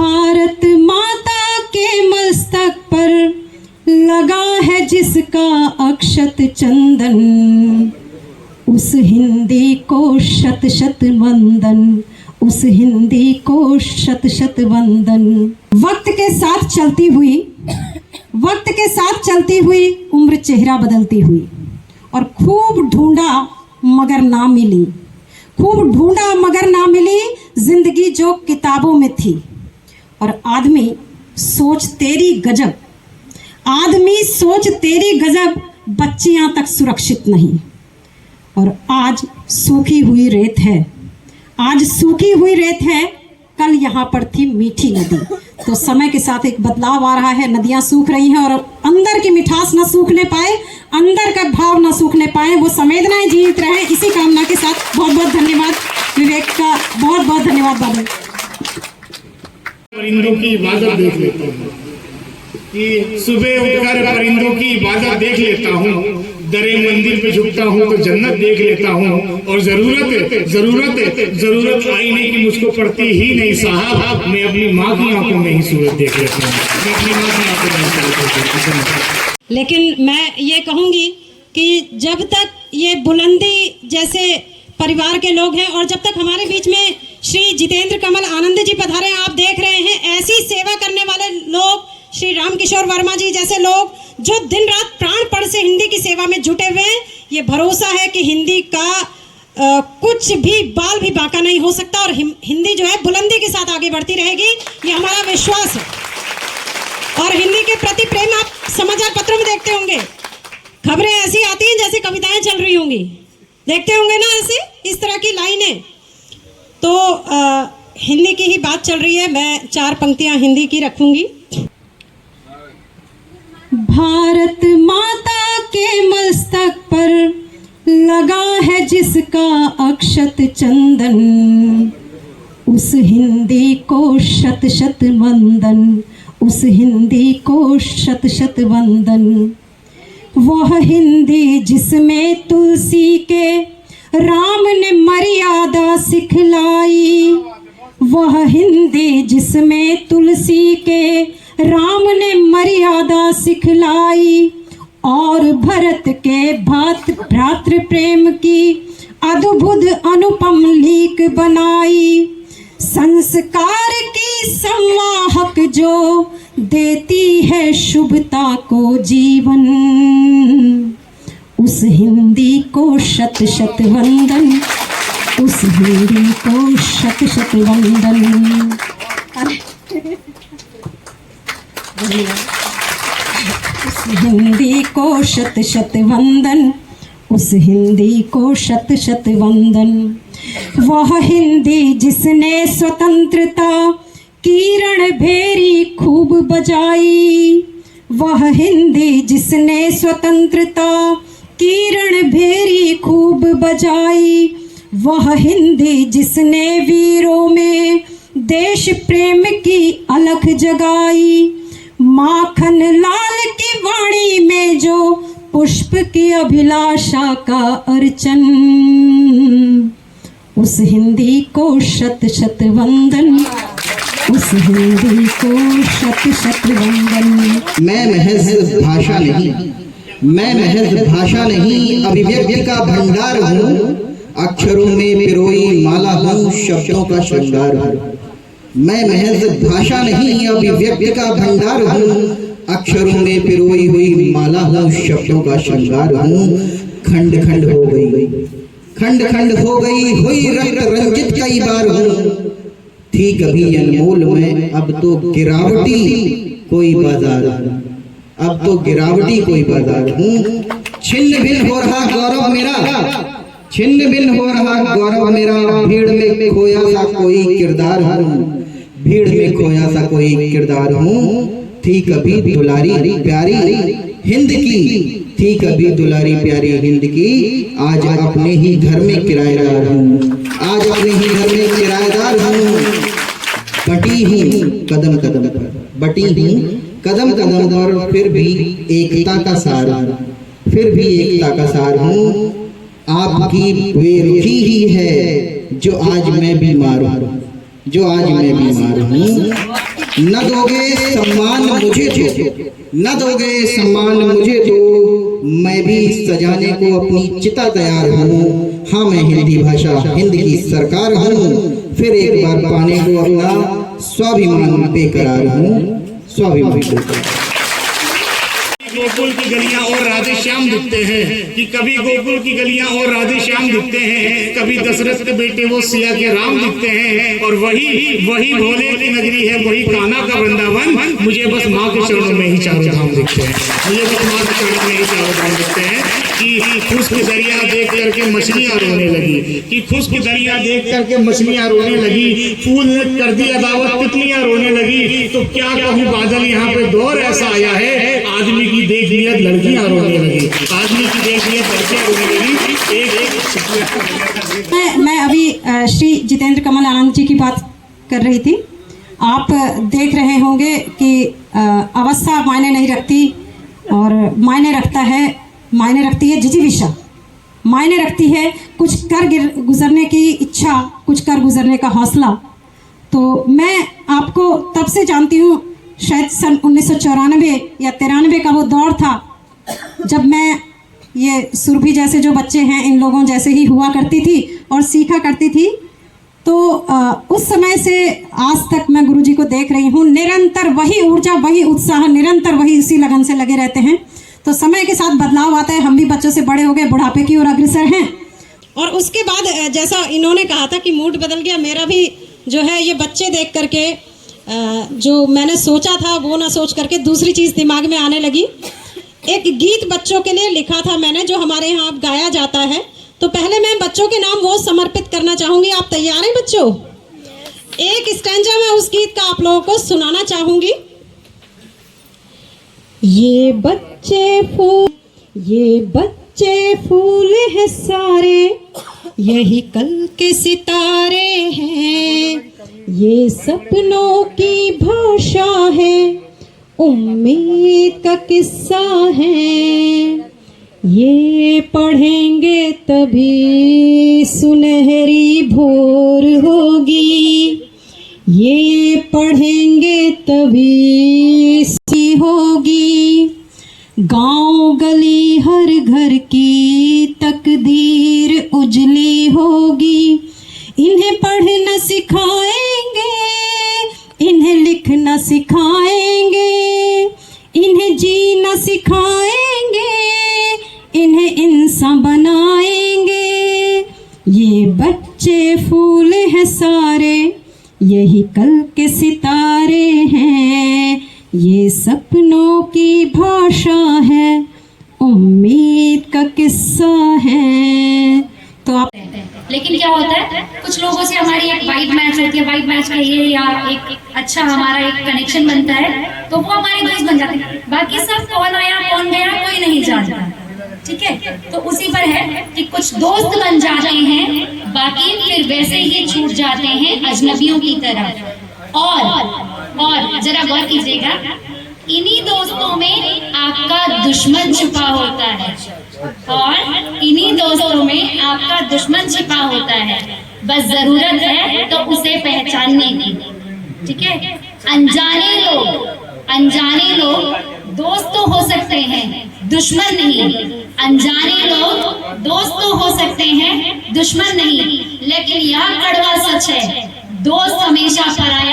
भारत माता के मस्तक पर लगा है जिसका अक्षत चंदन, उस हिंदी को शत शत वंदन, उस हिंदी को शत शत वंदन। वक्त के साथ चलती हुई, वक्त के साथ चलती हुई उम्र चेहरा बदलती हुई, और खूब ढूंढा मगर ना मिली, खूब ढूंढा मगर ना मिली जिंदगी जो किताबों में थी। और आदमी सोच तेरी गजब, आदमी सोच तेरी गजब, बच्चियां तक सुरक्षित नहीं। और आज सूखी हुई रेत है, आज सूखी हुई रेत है, कल यहाँ पर थी मीठी नदी। तो समय के साथ एक बदलाव आ रहा है, नदियाँ सूख रही हैं और अंदर की मिठास ना सूखने पाए, अंदर का भाव ना सूखने पाए, वो संवेदनाएं जीवित रहे, इसी कामना के साथ बहुत बहुत धन्यवाद विवेक का, बहुत बहुत धन्यवाद बाबू। परिंदों की इबादत देख लेता हूँ कि सुबह उठकर परिंदों की इबादत देख लेता हूँ, दरे मंदिर पे झुकता हूँ तो जन्नत देख लेता हूँ। और जरूरत आईने की मुझको पड़ती ही नहीं साहब, मैं अपनी माँ की आंखों में ही सूरत देख लेता हूँ, मैं अपनी माँ की आंखों में ही सूरत देख लेता हूँ। लेकिन मैं ये कहूँगी कि जब तक ये बुलंदी जैसे परिवार के लोग हैं और जब तक हमारे बीच में श्री जितेंद्र कमल आनंद जी पधारे, आप देख रहे हैं ऐसी सेवा करने वाले लोग, श्री रामकिशोर वर्मा जी जैसे लोग जो दिन रात प्राणपण से हिंदी की सेवा में जुटे हुए हैं, ये भरोसा है कि हिंदी का कुछ भी बाल भी बांका नहीं हो सकता और हिंदी जो है बुलंदी के साथ आगे बढ़ती रहेगी, ये हमारा विश्वास है। और हिंदी के प्रति प्रेम आप समाचार पत्रों में देखते होंगे, खबरें ऐसी आती हैं जैसे कविताएं चल रही होंगी, देखते होंगे ना ऐसी इस तरह की लाइनें। तो हिंदी की ही बात चल रही है, मैं 4 पंक्तियां हिंदी की रखूंगी। भारत माता के मस्तक पर लगा है जिसका अक्षत चंदन, उस हिंदी को शत शत वंदन, उस हिंदी को शत शत वंदन। वह हिंदी जिसमें तुलसी के राम ने मर्यादा सिखलाई, वह हिंदी जिसमें तुलसी के राम ने मर्यादा सिखलाई, और भरत के भ्रातृ प्रेम की अद्भुत अनुपम लीक बनाई। संस्कार की संवाहक जो देती है शुभता को जीवन, उस हिंदी को शत शत वंदन, उस हिंदी को शत शत वंदन। उस हिंदी को शत शत वंदन, उस हिंदी को शत शत वंदन। वह हिंदी जिसने स्वतंत्रता की रणभेरी खूब बजाई, वह हिंदी जिसने स्वतंत्रता की रणभेरी खूब बजाई, वह हिंदी जिसने वीरों में देश प्रेम की अलख जगाई। माखन लाल की वाणी में जो पुष्प की अभिलाषा का अर्चन, उस हिंदी को शत शत वंदन, उस हिंदी को शत शत वंदन। मैं महज भाषा नहीं, मैं महज भाषा नहीं, अभिव्यक्ति का भंडार हूँ, अक्षरों में पिरोई माला हूँ, शब्दों का श्रृंगार हूँ। मैं महज भाषा नहीं, अभिव्यक्ति का भंडार हूँ, अक्षरों में पिरोई हुई माला हूँ, शब्दों का श्रृंगार हूँ। खंड खंड हो गई, खंड खंड हो गई, हुई रक्त रंजित कई बार हूँ। थी कभी अनमोल में, अब तो गिरावटी कोई बाजार हूँ, अब तो गिरावटी कोई बाजार हूँ। छिन्न भिन्न हो रहा गौरव मेरा, छिन्न भिन्न हो रहा गौरव मेरा, भीड़ में खोया सा कोई किरदार हूँ, भीड़ में खोया सा कोई किरदार हूँ। थी कभी दुलारी प्यारी हिंद की, थी कभी दुलारी प्यारी हिंद की, आज अपने ही घर में किराएदार हूँ, आज अपने ही घर में किराएदार हूँ। बटी हूँ कदम कदम पर, बटी हूँ कदम कदम पर, फिर भी एकता का सार हूँ, फिर भी एकता का सार हूँ। आपकी बेरुखी ही है जो आज मैं बीमार हूँ, जो आज मैं बीमार हूँ। न दोगे सम्मान मुझे तो, न दोगे सम्मान मुझे तो मैं भी सजाने को अपनी चिता तैयार हूँ। हाँ मैं हिंदी भाषा हिंद की सरकार हूँ, फिर एक बार पाने को अपना स्वाभिमान बेकरार हूँ, स्वाभिमान बेकरार। गोकुल की गलियां और राधे श्याम दिखते हैं कि कभी गोकुल की गलियां और राधे श्याम दिखते हैं, कभी दशरथ के बेटे वो सिया के राम दिखते हैं, और वही भोले की नगरी है, वही कान्हा का वृंदावन। मुझे बस माँ के चरणों में ही चारों धाम दिखते हैं, मुझे बस माँ के चरणों में ही चारों धाम दिखते हैं। कि खुश्क दरिया देख करके मछलियां रोने लगी, कि खुश्क दरिया देख करके मछलियां रोने लगी, फूल ने कर दी अदावत तितलियां रोने लगी। तो क्या कहूँ बादल, यहाँ पे दौर ऐसा आया है, आदमी की देख लिया लड़कियां रोने लगी, आदमी की देख लिया लड़कियां रोने लगी। मैं अभी श्री जितेंद्र कमल आनंद जी की बात कर रही थी। आप देख रहे होंगे कि अवस्था मायने नहीं रखती, और मायने रखती है जिजीविषा, मायने रखती है कुछ कर गुजरने की इच्छा, कुछ कर गुजरने का हौसला। तो मैं आपको तब से जानती हूँ, शायद सन 1994 या 93 का वो दौर था जब मैं ये सुरभि जैसे जो बच्चे हैं इन लोगों जैसे ही हुआ करती थी और सीखा करती थी। तो उस समय से आज तक मैं गुरुजी को देख रही हूँ, निरंतर वही ऊर्जा, वही उत्साह, निरंतर वही उसी लगन से लगे रहते हैं। तो समय के साथ बदलाव आता है, हम भी बच्चों से बड़े हो गए, बुढ़ापे की ओर अग्रसर हैं। और उसके बाद जैसा इन्होंने कहा था कि मूड बदल गया, मेरा भी जो है ये बच्चे देख करके जो मैंने सोचा था वो ना सोच करके दूसरी चीज़ दिमाग में आने लगी। एक गीत बच्चों के लिए लिखा था मैंने, जो हमारे यहाँ अब गाया जाता है। तो पहले मैं बच्चों के नाम वो समर्पित करना चाहूँगी। आप तैयार हैं बच्चों? एक स्टैंजा मैं उस गीत का आप लोगों को सुनाना चाहूँगी। ये बच्चे फूल है सारे, यही कल के सितारे हैं, ये सपनों की भाषा है, उम्मीद का किस्सा है, ये पढ़ेंगे तभी सुनहरी भोर होगी, ये पढ़ेंगे तभी सी होगी, गांव गली हर घर की तकदीर उजली होगी, इन्हें पढ़ना सिखाएंगे, इन्हें लिखना सिखाएंगे, इन्हें जीना सिखाएंगे, इन्हें इंसान बनाएंगे। ये बच्चे फूल हैं सारे, यही कल के सितारे हैं, ये सपनों की भाषा है, उम्मीद का किस्सा है। तो आप लेकिन क्या होता है, कुछ लोगों से हमारी एक वाइब मैच होती है, वाइब मैच कहिए या एक अच्छा हमारा एक कनेक्शन बनता है, तो वो हमारे दोस्त बन जाते हैं। बाकी सब कौन आया कौन गया कोई नहीं जानता, ठीक है। तो उसी पर है कि कुछ दोस्त बन जाते हैं, बाकी फिर वैसे ही छूट जाते हैं अजनबियों की तरह। और जरा गौर कीजिएगा, इन्हीं दोस्तों में आपका दुश्मन छुपा होता है, और इन्हीं दोस्तों में आपका दुश्मन छिपा होता है। बस जरूरत है तो उसे पहचानने की, ठीक है। अनजाने लोग दोस्त तो हो सकते हैं, दुश्मन नहीं। अनजाने लोग दोस्त तो हो सकते हैं, दुश्मन नहीं। लेकिन यह कड़वा सच है, दोस्त हमेशा पराया